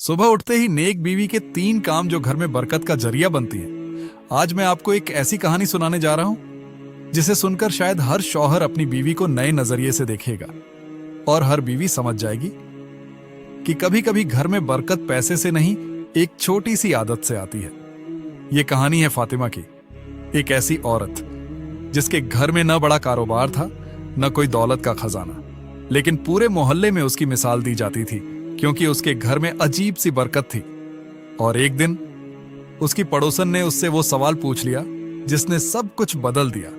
सुबह उठते ही नेक बीवी के 3 काम जो घर में बरकत का जरिया बनती हैं। आज मैं आपको एक ऐसी कहानी सुनाने जा रहा हूं जिसे सुनकर शायद हर शौहर अपनी बीवी को नए नजरिए से देखेगा और हर बीवी समझ जाएगी कि कभी कभी घर में बरकत पैसे से नहीं, एक छोटी सी आदत से आती है। ये कहानी है फातिमा की, एक ऐसी औरत जिसके घर में न बड़ा कारोबार था, न कोई दौलत का खजाना, लेकिन पूरे मोहल्ले में उसकी मिसाल दी जाती थी क्योंकि उसके घर में अजीब सी बरकत थी। और एक दिन उसकी पड़ोसन ने उससे वो सवाल पूछ लिया जिसने सब कुछ बदल दिया।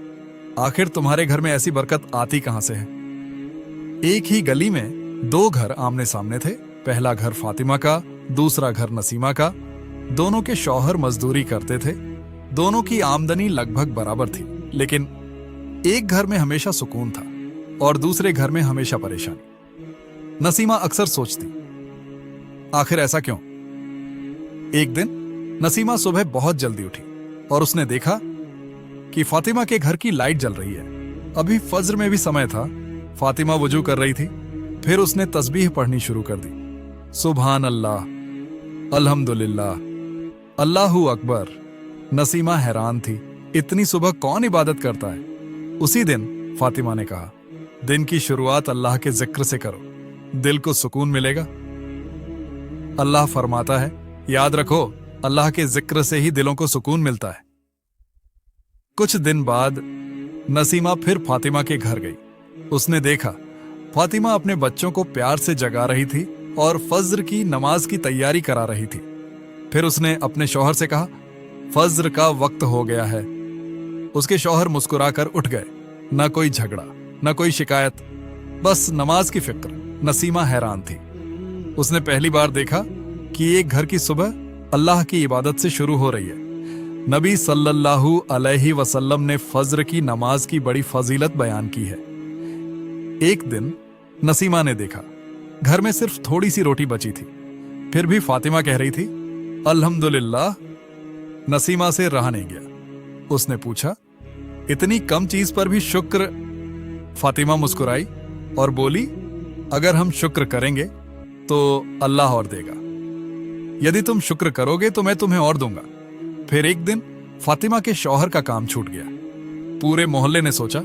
आखिर तुम्हारे घर में ऐसी बरकत आती कहां से है? एक ही गली में 2 घर आमने सामने थे। पहला घर फातिमा का, दूसरा घर नसीमा का। दोनों के शौहर मजदूरी करते थे। दोनों की आमदनी लगभग बराबर थी, लेकिन एक घर में हमेशा सुकून था और दूसरे घर में हमेशा परेशानी। नसीमा अक्सर सोचती, आखिर ऐसा क्यों? एक दिन नसीमा सुबह बहुत जल्दी उठी और उसने देखा कि फातिमा के घर की लाइट जल रही है। अभी फज्र में भी समय था। फातिमा वुजू कर रही थी। फिर उसने तस्बीह पढ़नी शुरू कर दी। सुभान अल्लाह, अल्हम्दुलिल्लाह, अल्लाहू अकबर। नसीमा हैरान थी, इतनी सुबह कौन इबादत करता है? उसी दिन फातिमा ने कहा, दिन की शुरुआत अल्लाह के जिक्र से करो, दिल को सुकून मिलेगा। अल्लाह फरमाता है, याद रखो, अल्लाह के जिक्र से ही दिलों को सुकून मिलता है। कुछ दिन बाद नसीमा फिर फातिमा के घर गई। उसने देखा फातिमा अपने बच्चों को प्यार से जगा रही थी और फज्र की नमाज की तैयारी करा रही थी। फिर उसने अपने शौहर से कहा, फज्र का वक्त हो गया है। उसके शौहर मुस्कुराकर उठ गए। न कोई झगड़ा, न कोई शिकायत, बस नमाज की फिक्र। नसीमा हैरान थी। उसने पहली बार देखा कि एक घर की सुबह अल्लाह की इबादत से शुरू हो रही है। नबी सल्लल्लाहु अलैहि वसल्लम ने फज्र की नमाज की बड़ी फजीलत बयान की है। एक दिन नसीमा ने देखा घर में सिर्फ थोड़ी सी रोटी बची थी, फिर भी फातिमा कह रही थी, अल्हम्दुलिल्लाह। नसीमा से रहा नहीं गया। उसने पूछा, इतनी कम चीज पर भी शुक्र? फातिमा मुस्कुराई और बोली, अगर हम शुक्र करेंगे तो अल्लाह और देगा। यदि तुम शुक्र करोगे तो मैं तुम्हें और दूंगा। फिर एक दिन फातिमा के शौहर का काम छूट गया। पूरे मोहल्ले ने सोचा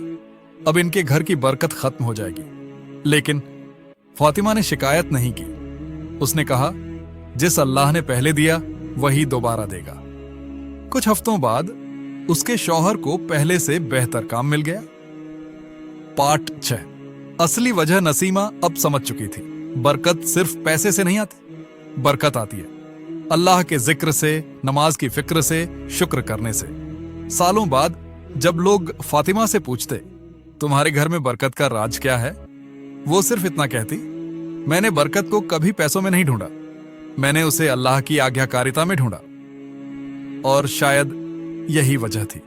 अब इनके घर की बरकत खत्म हो जाएगी, लेकिन फातिमा ने शिकायत नहीं की। उसने कहा, जिस अल्लाह ने पहले दिया वही दोबारा देगा। कुछ हफ्तों बाद उसके शौहर को पहले से बेहतर काम मिल गया। पार्ट 6। असली वजह नसीमा अब समझ चुकी थी। बरकत सिर्फ पैसे से नहीं आती, बरकत आती है अल्लाह के जिक्र से, नमाज की फिक्र से, शुक्र करने से। सालों बाद जब लोग फातिमा से पूछते, तुम्हारे घर में बरकत का राज क्या है, वो सिर्फ इतना कहती, मैंने बरकत को कभी पैसों में नहीं ढूंढा, मैंने उसे अल्लाह की आज्ञाकारिता में ढूंढा। और शायद यही वजह थी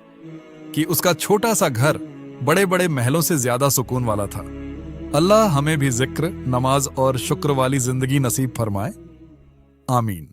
कि उसका छोटा सा घर बड़े बड़े महलों से ज्यादा सुकून वाला था। अल्लाह हमें भी जिक्र, नमाज और शुक्र वाली जिंदगी नसीब फरमाए। आमीन।